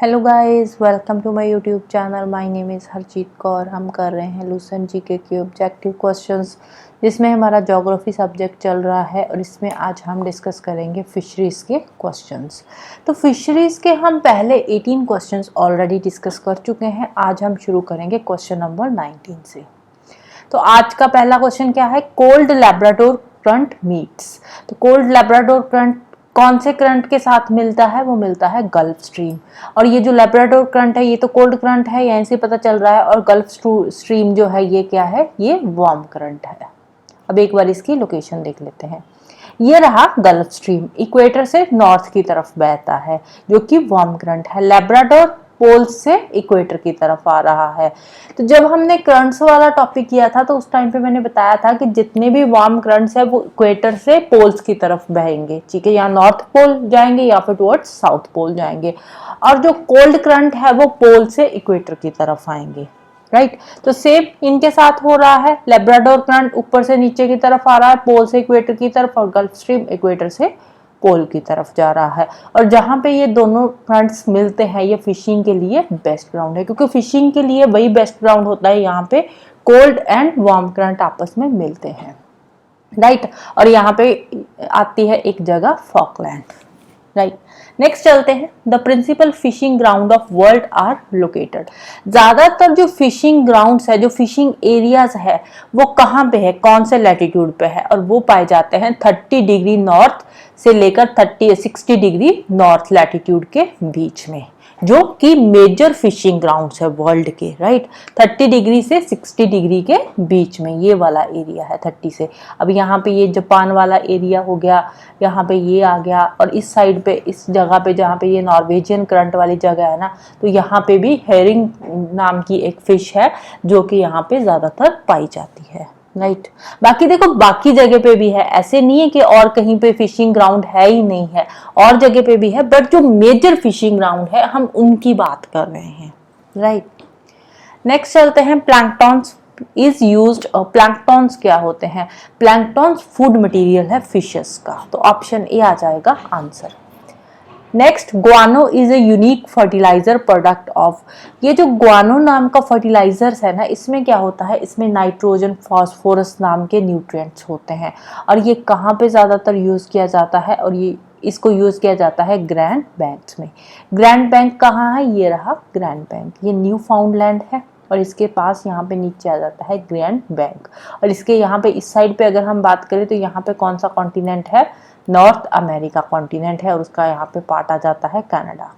Hello guys, welcome to my YouTube channel. My name is Harjeet Kaur. हम कर रहे हैं लूसेंट जीके के ऑब्जेक्टिव क्वेश्चंस, जिसमें हमारा ज्योग्राफी सब्जेक्ट चल रहा है और इसमें आज हम डिस्कस करेंगे फिशरीज़ के क्वेश्चंस। तो फिशरीज़ के हम पहले 18 क्वेश्चंस ऑलरेडी डिस्कस कर चुके हैं। आज हम शुरू करेंगे क्वेश्चन नंबर 19 से। तो आज का पहला क्वेश्चन क्या है? Cold Labrador current meets. तो कोल्ड लैब्राडोर करंट कौन से करंट के साथ मिलता है? वो मिलता है गल्फ स्ट्रीम। और ये जो लैब्राडोर करंट है ये तो कोल्ड करंट है, यहीं से पता चल रहा है। और गल्फ स्ट्रीम जो है ये क्या है? ये वार्म करंट है। अब एक बार इसकी लोकेशन देख लेते हैं। ये रहा गल्फ स्ट्रीम, इक्वेटर से नॉर्थ की तरफ बहता है, जो कि वार्म करंट है। लैब्राडोर पोल से इक्वेटर की तरफ आ रहा है। तो जब हमने करंट्स वाला टॉपिक किया था तो उस टाइम पे मैंने बताया था कि जितने भी वार्म करंट्स है वो इक्वेटर से पोल्स की तरफ बहेंगे, ठीक है, या नॉर्थ पोल जाएंगे या फिर टुवर्ड्स साउथ पोल जाएंगे। और जो कोल्ड करंट है वो पोल से इक्वेटर की तरफ आएंगे, राइट। तो सेम इनके साथ हो रहा है। लैब्राडोर करंट ऊपर से नीचे की तरफ आ रहा है, पोल से इक्वेटर की तरफ, और गल्फ स्ट्रीम इक्वेटर से पोल की तरफ जा रहा है। और जहां पे ये दोनों करंट्स मिलते हैं ये फिशिंग के लिए बेस्ट ग्राउंड है, क्योंकि फिशिंग के लिए वही बेस्ट ग्राउंड होता है। यहाँ पे कोल्ड एंड वार्म करंट आपस में मिलते हैं, राइट। और यहाँ पे आती है एक जगह फॉकलैंड, राइट। नेक्स्ट चलते हैं। The principal fishing ground of world are located. ज्यादातर जो फिशिंग ग्राउंड्स है, जो फिशिंग एरियाज है, वो कहाँ पे है, कौन से लैटिट्यूड पे है? और वो पाए जाते हैं 30 डिग्री नॉर्थ से लेकर 60 डिग्री नॉर्थ लैटिट्यूड के बीच में, जो कि मेजर फिशिंग ग्राउंड्स है वर्ल्ड के, राइट। 30 डिग्री से 60 डिग्री के बीच में ये वाला एरिया है, 30 से। अब यहाँ पे ये जापान वाला एरिया हो गया, यहाँ पे ये आ गया, और इस साइड पे, इस जगह पे जहाँ पे ये नॉर्वेजियन करंट वाली जगह है ना, तो यहाँ पे भी हेरिंग नाम की एक फिश है जो कि यहाँ पे ज्यादातर पाई जाती है, राइट। बाकी देखो, बाकी जगह पे भी है, ऐसे नहीं है कि और कहीं पे फिशिंग ग्राउंड है ही नहीं है, और जगह पे भी है, बट जो मेजर फिशिंग ग्राउंड है हम उनकी बात कर रहे हैं, राइट। नेक्स्ट चलते हैं। Planktons is used. और प्लैंक्टॉन्स क्या होते हैं? प्लैंक्टॉन्स फूड मटेरियल है फिशेस का, तो ऑप्शन ए आ जाएगा answer. Next, guano is a unique fertilizer product of. ये जो ग्वानो नाम का फर्टिलाइजर्स है ना, इसमें क्या होता है? इसमें नाइट्रोजन, फास्फोरस नाम के न्यूट्रिएंट्स होते हैं। और ये कहाँ पे ज़्यादातर यूज़ किया जाता है? और ये इसको यूज़ किया जाता है ग्रैंड बैंक्स में। ग्रैंड बैंक कहाँ है? ये रहा ग्रैंड बैंक, ये न्यू फाउंडलैंड है, और इसके पास यहाँ पे नीचे आ जाता है ग्रैंड बैंक। और इसके यहाँ पे इस साइड पे अगर हम बात करें तो यहाँ पे कौन सा कॉन्टिनेंट है? नॉर्थ अमेरिका कॉन्टिनेंट है, और उसका यहाँ पे पार्ट आ जाता है कनाडा,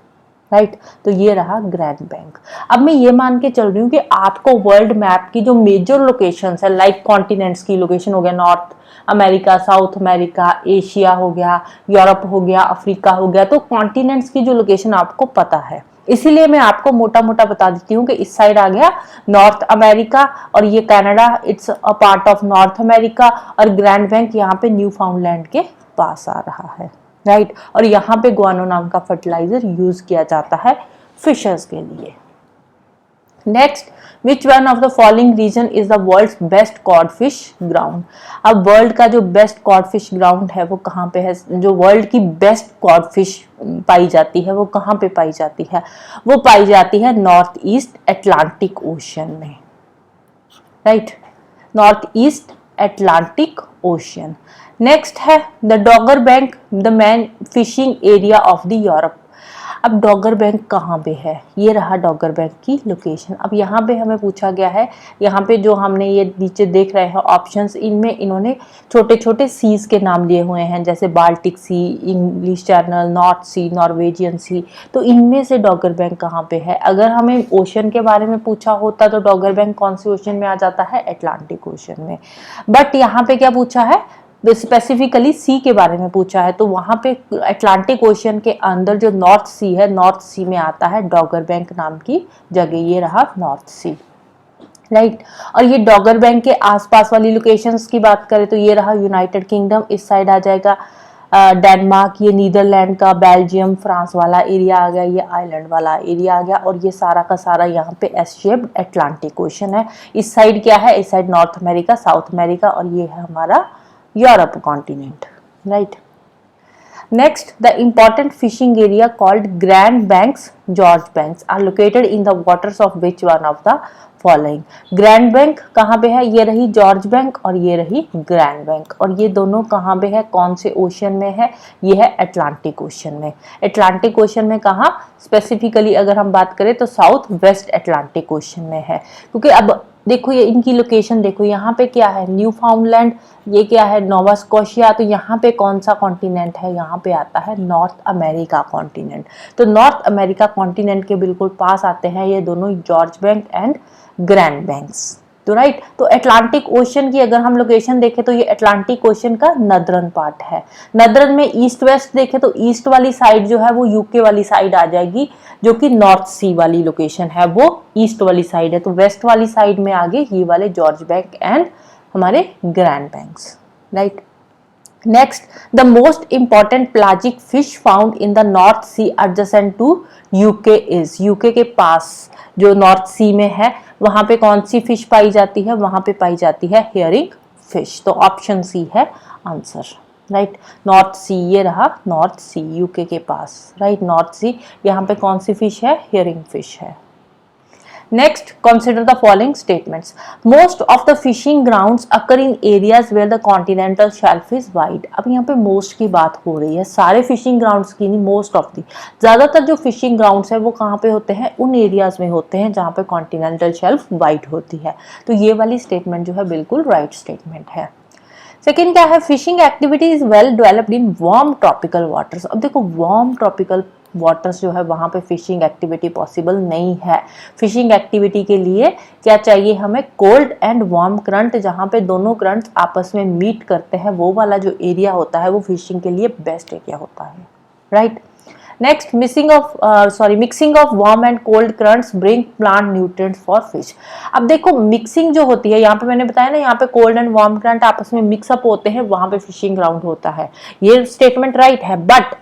राइट। तो ये रहा ग्रैंड बैंक। अब मैं ये मान के चल रही हूँ कि आपको वर्ल्ड मैप की जो मेजर लोकेशंस है, लाइक कॉन्टिनेंट्स की लोकेशन हो गया north America, south America, Asia हो गया, यूरोप हो गया, अफ्रीका हो गया, तो कॉन्टिनेंट्स की जो लोकेशन आपको पता है, इसीलिए मैं आपको मोटा मोटा बता देती हूँ कि इस साइड आ गया नॉर्थ अमेरिका, और ये Canada it's a part of north America, और ग्रैंड बैंक यहाँ पे न्यू फाउंडलैंड के पास आ रहा है, राइट। और यहाँ पे ग्वानो नाम का फर्टिलाइजर यूज किया जाता है फिशर्स के लिए। Next, which one of the following region is the world's best cod fish ground. अब वर्ल्ड का जो बेस्ट कॉड फिश ग्राउंड है वो कहाँ पे है? जो वर्ल्ड की बेस्ट कॉड फिश पाई जाती है वो कहाँ पे पाई जाती है? वो पाई जाती है नॉर्थ ईस्ट अटलांटिक ओशन में, right. North east Atlantic ocean. Next है the Dogger bank, the main fishing area of the Europe. अब डॉगर बैंक कहाँ पे है? ये रहा डॉगर बैंक की लोकेशन। अब यहाँ पे हमें पूछा गया है, यहाँ पे जो हमने ये नीचे देख रहे हैं ऑप्शंस, इनमें इन्होंने छोटे छोटे सीज के नाम लिए हुए हैं, जैसे बाल्टिक सी, इंग्लिश चैनल, नॉर्थ सी, नॉर्वेजियन सी। तो इनमें से डॉगर बैंक कहाँ पे है? अगर हमें ओशन के बारे में पूछा होता तो डॉगर बैंक कौन से ओशन में आ जाता है? अटलांटिक ओशन में। बट यहाँ पे क्या पूछा है? स्पेसिफिकली सी के बारे में पूछा है, तो वहां पे अटलांटिक ओशन के अंदर जो नॉर्थ सी है, नॉर्थ सी में आता है डॉगर बैंक नाम की जगह, ये रहा नॉर्थ सी, राइट। और ये डॉगर बैंक के आसपास वाली लोकेशंस की बात करें तो ये रहा यूनाइटेड किंगडम, इस साइड आ जाएगा डेनमार्क, ये नीदरलैंड का, बेल्जियम, फ्रांस वाला एरिया आ गया, ये आइलैंड वाला एरिया आ गया, और ये सारा का सारा यहाँ पे एस शेप्ड अटलांटिक ओशन है। इस साइड क्या है? इस side north America, south America, और ये है हमारा Europe continent, right. Next, the important fishing area called Grand Banks, George Banks are located in the waters of which one of the following? Grand bank कहाँ पे है? ये रही George bank और ये रही ग्रैंड बैंक, और ये दोनों कहाँ पे है? कौन से ओशन में है? ये है अटलांटिक ओशन में। अटलांटिक ओशन में कहाँ स्पेसिफिकली अगर हम बात करें तो साउथ वेस्ट अटलांटिक ओशन में है। क्योंकि अब देखो ये इनकी लोकेशन देखो, यहाँ पे क्या है? न्यू फाउंडलैंड, ये क्या है? Nova Scotia. तो यहाँ पे कौन सा कॉन्टिनेंट है? यहाँ पे आता है नॉर्थ अमेरिका कॉन्टिनेंट। तो नॉर्थ अमेरिका कॉन्टिनेंट के बिल्कुल पास आते हैं ये दोनों George bank and grand banks. तो राइट, तो अटलांटिक ओशन की अगर हम लोकेशन देखें तो ये अटलांटिक ओशन का नदरन पार्ट है। नदरन में ईस्ट वेस्ट देखें तो ईस्ट वाली साइड जो है वो यूके वाली साइड आ जाएगी, जो कि नॉर्थ सी वाली लोकेशन है वो ईस्ट वाली साइड है। तो वेस्ट वाली साइड में आगे ये वाले जॉर्ज बैंक एंड हमारे grand banks, right. Next, the most important pelagic fish found in the North Sea adjacent to UK is, UK के पास जो नॉर्थ सी में है वहां पे कौन सी फिश पाई जाती है? वहां पे पाई जाती है हेयरिंग फिश। तो ऑप्शन सी है आंसर, राइट। नॉर्थ सी, ये रहा नॉर्थ सी यूके के पास, राइट। नॉर्थ सी, यहाँ पे कौन सी फिश है? हेयरिंग फिश है। Next, consider the following statements. Most of the fishing grounds occur in areas where the continental shelf is wide. अब यहाँ पे most की बात हो रही है, सारे फिशिंग ग्राउंड्स की नहीं, most of the, ज़्यादातर जो फिशिंग ग्राउंड्स है वो कहाँ पे होते हैं? उन एरियाज में होते हैं जहाँ पे कॉन्टिनेंटल शेल्फ वाइड होती है। तो ये वाली स्टेटमेंट जो है बिल्कुल राइट स्टेटमेंट है। सेकेंड क्या है? Fishing activity is well developed in warm tropical waters. अब देखो वार्म ट्रॉपिकल वाटर्स जो है वहाँ पे फिशिंग एक्टिविटी पॉसिबल नहीं है। फिशिंग एक्टिविटी के लिए क्या चाहिए हमें? कोल्ड एंड वार्म करंट, जहाँ पे दोनों करंट्स आपस में मीट करते हैं वो वाला जो एरिया होता है वो फिशिंग के लिए बेस्ट एरिया होता है, right. Next, mixing of warm and cold currents bring plant nutrients for fish. अब देखो मिक्सिंग जो होती है, यहाँ पे मैंने बताया ना, यहाँ पे कोल्ड एंड वार्म करंट आपस में मिक्सअप होते हैं, वहां पे फिशिंग ग्राउंड होता है। ये स्टेटमेंट राइट है, बट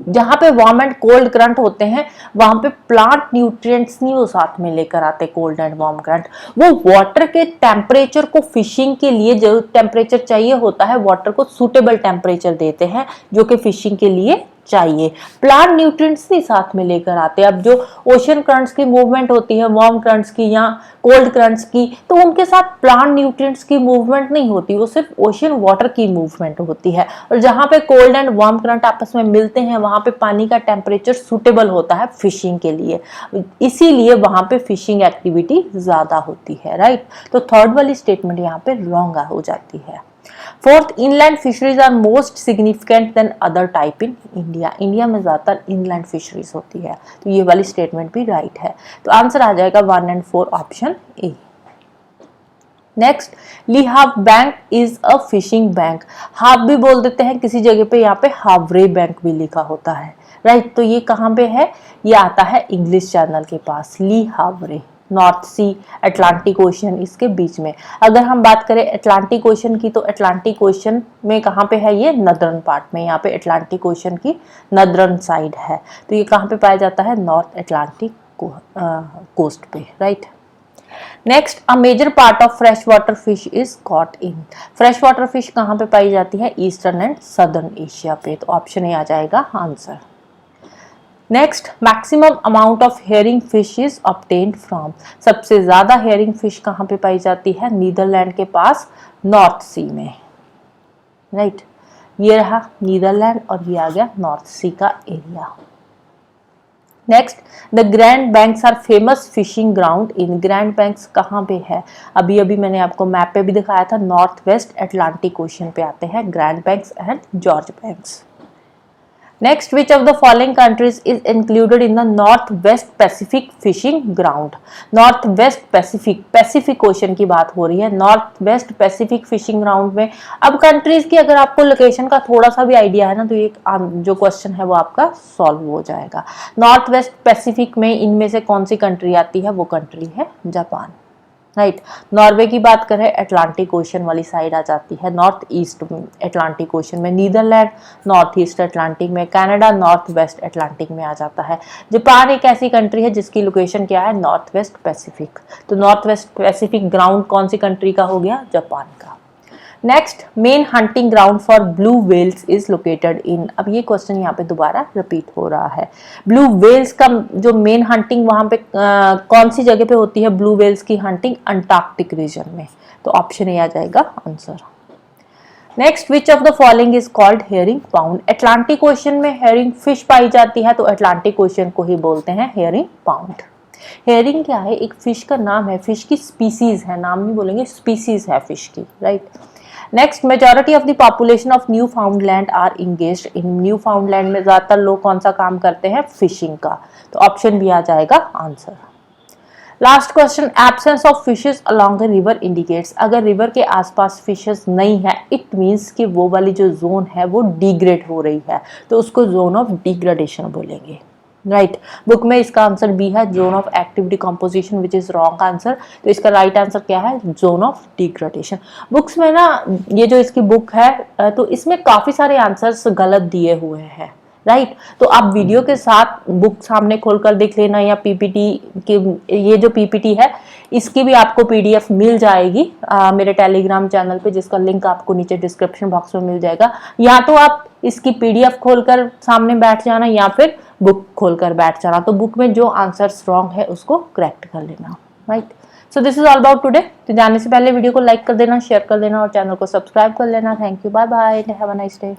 जहां पे वार्म एंड कोल्ड करंट होते हैं वहां पे प्लांट न्यूट्रिएंट्स नहीं वो साथ में लेकर आते। कोल्ड एंड वार्म करंट वो वाटर के टेम्परेचर को, फिशिंग के लिए जो टेम्परेचर चाहिए होता है वाटर को सूटेबल टेम्परेचर देते हैं जो कि फिशिंग के लिए चाहिए। प्लांट न्यूट्रिएंट्स नहीं साथ में लेकर आते। अब जो ओशन करंट्स की मूवमेंट होती है, वार्म करंट्स की या कोल्ड करंट्स की, तो उनके साथ प्लांट न्यूट्रिएंट्स की मूवमेंट नहीं होती, वो सिर्फ ओशन वाटर की मूवमेंट होती है। और जहां पे कोल्ड एंड वार्म करंट आपस में मिलते हैं वहां पे पानी का टेम्परेचर सूटेबल होता है फिशिंग के लिए, इसीलिए वहां पे फिशिंग एक्टिविटी ज्यादा होती है, राइट। तो थर्ड वाली स्टेटमेंट यहाँ पे रॉन्ग हो जाती है। Fourth, inland fisheries are most significant than other type in India. India में ज्यादातर इनलैंड फिशरीज होती है, तो ये वाली स्टेटमेंट भी राइट है। तो आंसर आ जाएगा 1 and 4 option A. Next, LaHave bank is a fishing bank. Half भी बोल देते हैं किसी जगह पे, यहाँ पे हावरे बैंक भी लिखा होता है, राइट। तो ये कहाँ पे है? ये आता है इंग्लिश चैनल के पास, ली हावरे, नॉर्थ सी अटलांटिक ओशन इसके बीच में। अगर हम बात करें अटलांटिक ओशन की तो अटलांटिक ओशन में कहाँ पे है? ये नदरन पार्ट में, यहाँ पे अटलांटिक ओशन की नदरन साइड है। तो ये कहाँ पे पाया जाता है? नॉर्थ अटलांटिक कोस्ट पे, right. Next, a major part of fresh water fish is caught in. Fresh water fish कहाँ पे पाई जाती है? ईस्टर्न एंड सदर्न एशिया पे। तो ऑप्शन ए आ जाएगा answer. Next, maximum amount of hearing fish is obtained from. सबसे ज्यादा हेयरिंग फिश कहाँ पे पाई जाती है? नीदरलैंड के पास नॉर्थ सी में, राइट। ये रहा नीदरलैंड और ये आ गया नॉर्थ सी का area. Next, the Grand Banks are famous fishing ground in. Grand Banks कहाँ पे है? अभी अभी मैंने आपको मैप पे भी दिखाया था, नॉर्थ वेस्ट अटलांटिक ओशन पे आते हैं grand banks and George banks. Next, which of the following countries is included in the Northwest Pacific fishing ground? Northwest Pacific, Pacific ocean की बात हो रही है, Northwest Pacific fishing ground में। अब कंट्रीज की अगर आपको लोकेशन का थोड़ा सा भी आइडिया है ना तो ये जो क्वेश्चन है वो आपका सॉल्व हो जाएगा। नॉर्थवेस्ट पैसिफिक में इनमें से कौन सी कंट्री आती है? वो कंट्री है जापान, राइट। नॉर्वे की बात करें अटलांटिक ओशन वाली साइड आ जाती है, नॉर्थ ईस्ट अटलांटिक ओशन में। नीदरलैंड नॉर्थ ईस्ट अटलांटिक में, कनाडा नॉर्थ वेस्ट अटलांटिक में आ जाता है। जापान एक ऐसी कंट्री है जिसकी लोकेशन क्या है? North west Pacific. तो नॉर्थ वेस्ट पैसिफिक ग्राउंड कौन सी कंट्री का हो गया? जापान का। Next, main hunting ground for blue whales is located in. अब ये क्वेश्चन यहाँ पे दोबारा रिपीट हो रहा है। ब्लू व्हेल्स का जो मेन हंटिंग वहां पे कौन सी जगह पे होती है ब्लू व्हेल्स की हंटिंग? अंटार्कटिक रीजन में। तो ऑप्शन ए आ जाएगा answer. Next, which of the following is called hearing pound? Atlantic ocean में हेयरिंग फिश पाई जाती है, तो अटलांटिक ओशन को ही बोलते हैं हेयरिंग पाउंड। हेयरिंग क्या है? एक फिश का नाम है, फिश की स्पीसीज है, नाम नहीं बोलेंगे, स्पीसीज है फिश की, right. Next, majority of the population of Newfoundland are engaged in. Newfoundland में ज्यादातर लोग कौन सा काम करते हैं? फिशिंग का। तो ऑप्शन भी आ जाएगा answer. Last question, absence of fishes along the river indicates. अगर रिवर के आसपास फिशेस नहीं है, इट मींस कि वो वाली जो जोन है वो डिग्रेड हो रही है, तो उसको जोन ऑफ डिग्रेडेशन बोलेंगे, राइट। बुक में इसका आंसर बी है, zone of active decomposition, which is wrong answer. तो इसका राइट आंसर क्या है? Zone of degradation. बुक्स में ना, ये जो इसकी बुक है तो इसमें काफी सारे आंसर्स गलत दिए हुए हैं, राइट। तो आप वीडियो के साथ बुक सामने खोलकर देख लेना, या पीपीटी के, ये जो पीपीटी है इसकी भी आपको पीडीएफ मिल जाएगी मेरे टेलीग्राम चैनल पे, जिसका लिंक आपको नीचे डिस्क्रिप्शन बॉक्स में मिल जाएगा। या तो आप इसकी पीडीएफ खोलकर सामने बैठ जाना, या फिर बुक खोलकर बैठ जाना। तो बुक में जो आंसर्स रॉन्ग है उसको करेक्ट कर लेना, right. So this is all about today. तो जाने से पहले वीडियो को लाइक कर देना, शेयर कर देना और चैनल को सब्सक्राइब कर लेना। Thank you, bye bye, have a nice day.